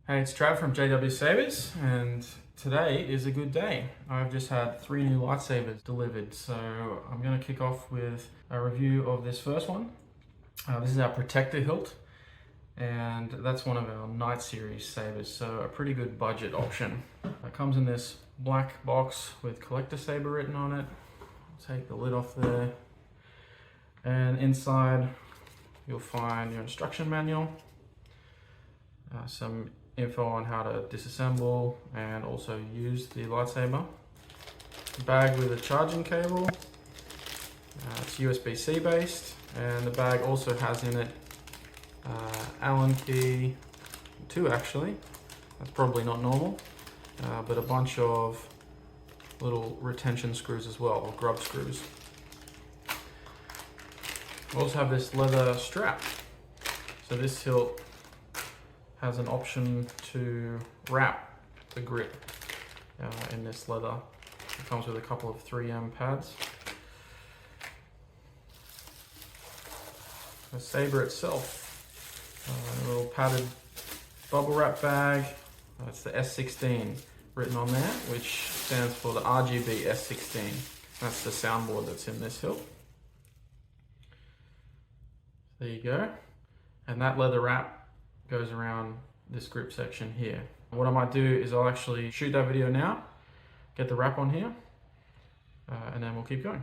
Hey, it's Trav from JW Sabers, and today is a good day. I've just had 3 new lightsabers delivered, so I'm going to kick off with a review of this first one. This is our Protector hilt, and that's one of our Night Series sabers, so a pretty good budget option. It comes in this black box with Collector Saber written on it. I'll take the lid off there, and inside you'll find your instruction manual, some info on how to disassemble and also use the lightsaber. Bag with a charging cable. It's USB-C based, and the bag also has in it Allen key, 2 actually. That's probably not normal, but a bunch of little retention screws as well, or grub screws. We also have this leather strap. So this hilt has an option to wrap the grip in this leather. It comes with a couple of 3M pads. The saber itself, a little padded bubble wrap bag. It's the S16 written on there, which stands for the RGB S16. That's the soundboard that's in this hilt. There you go. And that leather wrap goes around this grip section here. What I might do is I'll actually shoot that video now, get the wrap on here, and then we'll keep going.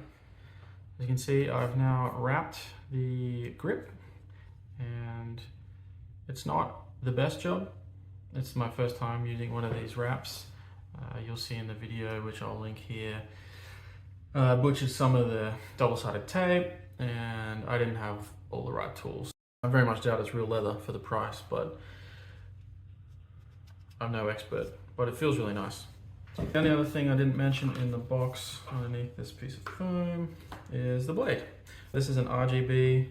As you can see, I've now wrapped the grip, and it's not the best job. It's my first time using one of these wraps. You'll see in the video, which I'll link here, butchered some of the double-sided tape, and I didn't have all the right tools. I very much doubt it's real leather for the price, but I'm no expert, but it feels really nice. The only other thing I didn't mention in the box underneath this piece of foam is the blade. This is an RGB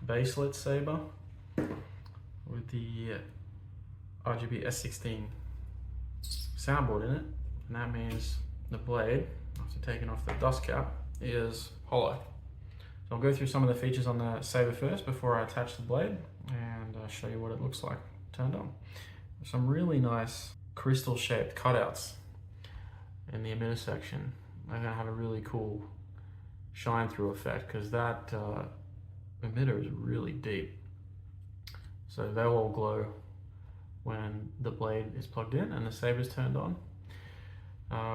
Baselit saber with the RGB S16 soundboard in it, and that means the blade, after taking off the dust cap, is hollow. I'll go through some of the features on the saber first before I attach the blade, and show you what it looks like turned on. Some really nice crystal shaped cutouts in the emitter section. They're going to have a really cool shine through effect because that emitter is really deep. So they'll all glow when the blade is plugged in and the saber is turned on.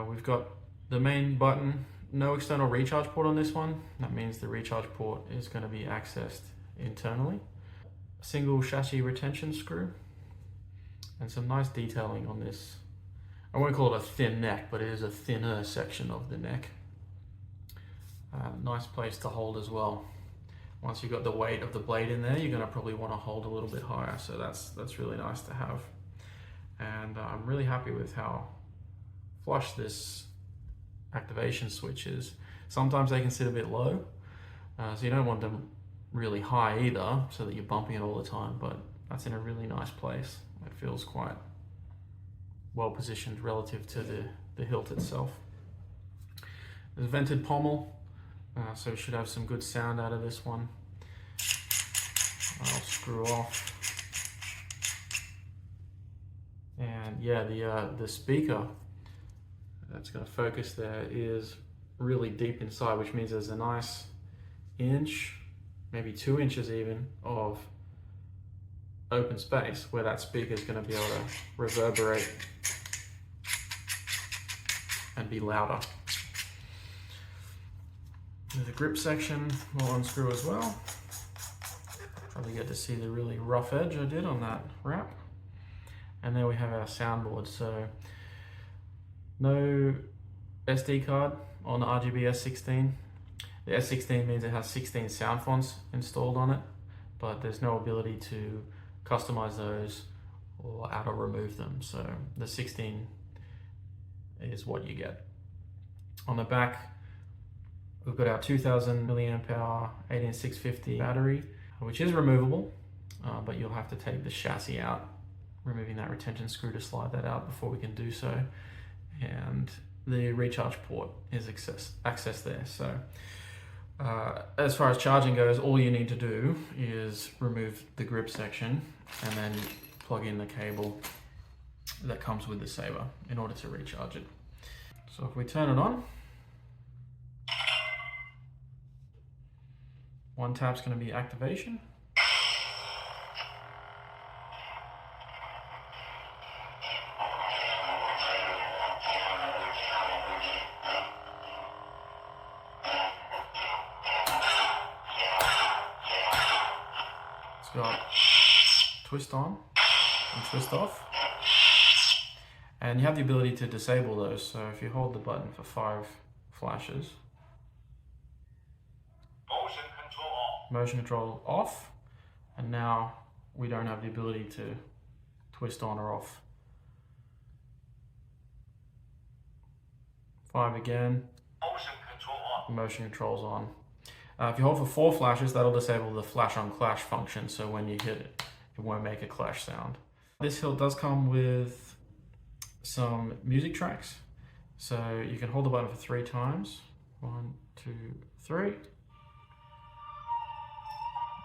We've got the main button. No external recharge port on this one. That means the recharge port is going to be accessed internally. A single chassis retention screw, and some nice detailing on this. I won't call it a thin neck, but it is a thinner section of the neck. Nice place to hold as well. Once you've got the weight of the blade in there, you're going to probably want to hold a little bit higher, so that's really nice to have. And I'm really happy with how flush this activation switch is. Sometimes they can sit a bit low, so you don't want them really high either, so that you're bumping it all the time, but that's in a really nice place. It feels quite well positioned relative to the hilt itself. There's a vented pommel, so we should have some good sound out of this one. I'll screw off. And yeah, the speaker that's going to focus there is really deep inside, which means there's a nice inch, maybe 2 inches even, of open space where that speaker is going to be able to reverberate and be louder. There's a grip section we'll unscrew as well. Probably get to see the really rough edge I did on that wrap. And there we have our soundboard. So no SD card on the RGB S16. The S16 means it has 16 sound fonts installed on it, but there's no ability to customize those or add or remove them. So the 16 is what you get. On the back, we've got our 2000 milliamp hour 18650 battery, which is removable, but you'll have to take the chassis out, removing that retention screw to slide that out before we can do so. And the recharge port is accessed there. So as far as charging goes, all you need to do is remove the grip section and then plug in the cable that comes with the saber in order to recharge it. So if we turn it on, one tap's going to be activation. It's got twist on and twist off. And you have the ability to disable those. So if you hold the button for 5 flashes, motion control off, and now we don't have the ability to twist on or off. 5 again, motion control's on. If you hold for 4 flashes, that'll disable the flash on clash function, so when you hit it, it won't make a clash sound. This hilt does come with some music tracks, so you can hold the button for 3 times. 1, 2, 3.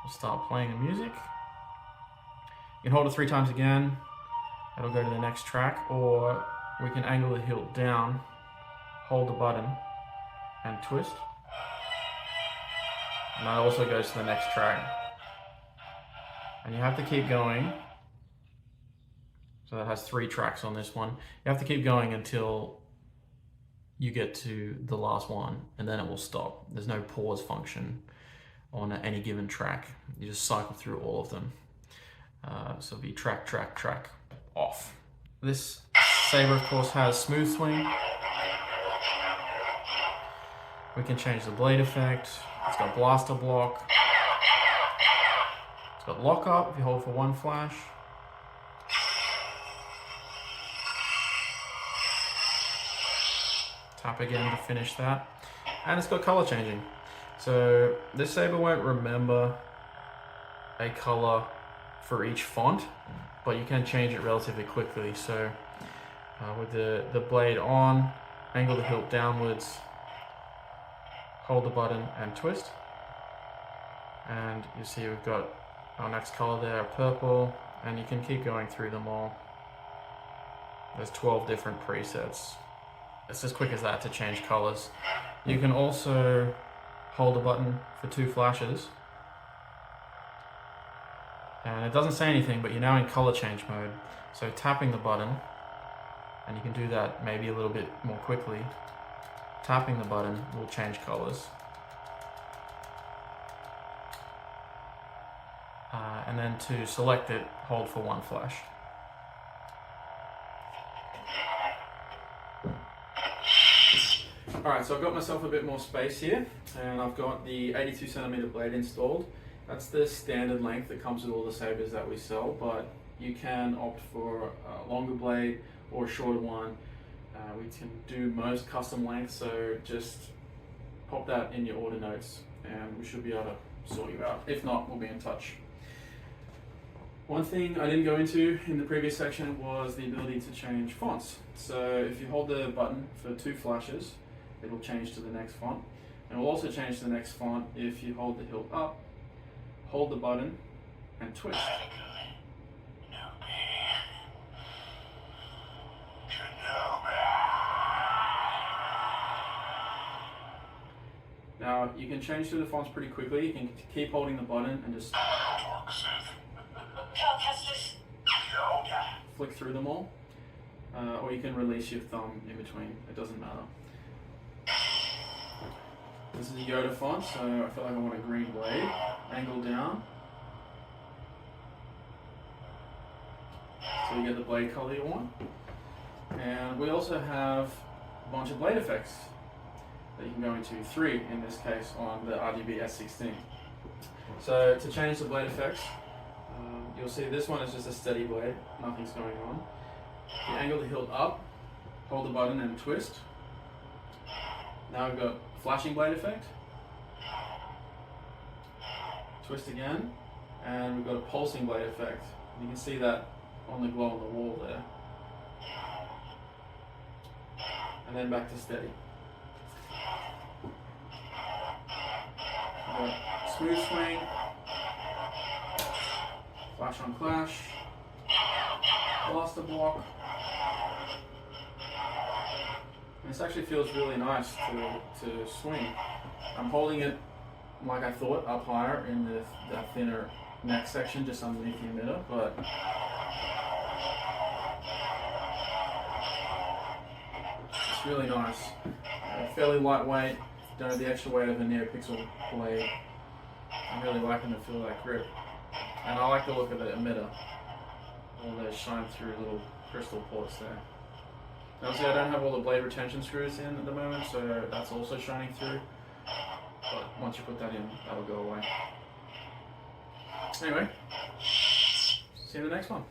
We'll start playing the music. You can hold it 3 times again. It'll go to the next track, or we can angle the hilt down, hold the button, and twist. And that also goes to the next track. And you have to keep going. So that has 3 tracks on this one. You have to keep going until you get to the last one, and then it will stop. There's no pause function on any given track. You just cycle through all of them. So it'll be track, track, track, off. This saber, of course, has smooth swing. We can change the blade effect. It's got blaster block. It's got lock up if you hold for 1 flash. Tap again to finish that. And it's got color changing. So this saber won't remember a color for each font, but you can change it relatively quickly. So with the blade on, angle the hilt downwards, hold the button and twist. And you see we've got our next color there, purple, and you can keep going through them all. There's 12 different presets. It's as quick as that to change colors. You can also hold the button for 2 flashes. And it doesn't say anything, but you're now in color change mode. So tapping the button, and you can do that maybe a little bit more quickly. Tapping the button will change colors. And then to select it, hold for 1 flash. Alright, so I've got myself a bit more space here, and I've got the 82cm blade installed. That's the standard length that comes with all the sabers that we sell, but you can opt for a longer blade or a shorter one. We can do most custom lengths, so just pop that in your order notes and we should be able to sort you out. If not, we'll be in touch. One thing I didn't go into in the previous section was the ability to change fonts. So if you hold the button for 2 flashes, it will change to the next font. And it will also change to the next font if you hold the hilt up, hold the button, and twist. Now, you can change through the fonts pretty quickly. You can keep holding the button and just flick through them all. Or you can release your thumb in between. It doesn't matter. This is a Yoda font, so I feel like I want a green blade. Angle down. So you get the blade color you want. And we also have a bunch of blade effects that you can go into, 3 in this case on the RGB S16. So to change the blade effects, you'll see this one is just a steady blade, nothing's going on. You angle the hilt up, hold the button and twist. Now we've got flashing blade effect. Twist again, and we've got a pulsing blade effect. You can see that on the glow on the wall there. And then back to steady. We've got smooth swing, flash on clash, blaster master block. This actually feels really nice to swing. I'm holding it like I thought, up higher in the thinner neck section just underneath the emitter, but it's really nice. Fairly lightweight, don't have the extra weight of a NeoPixel blade. I'm really liking the feel of that grip. And I like the look of the emitter. All those shine through little crystal ports there. Obviously I don't have all the blade retention screws in at the moment, so that's also shining through. But once you put that in, that'll go away. Anyway, see you in the next one.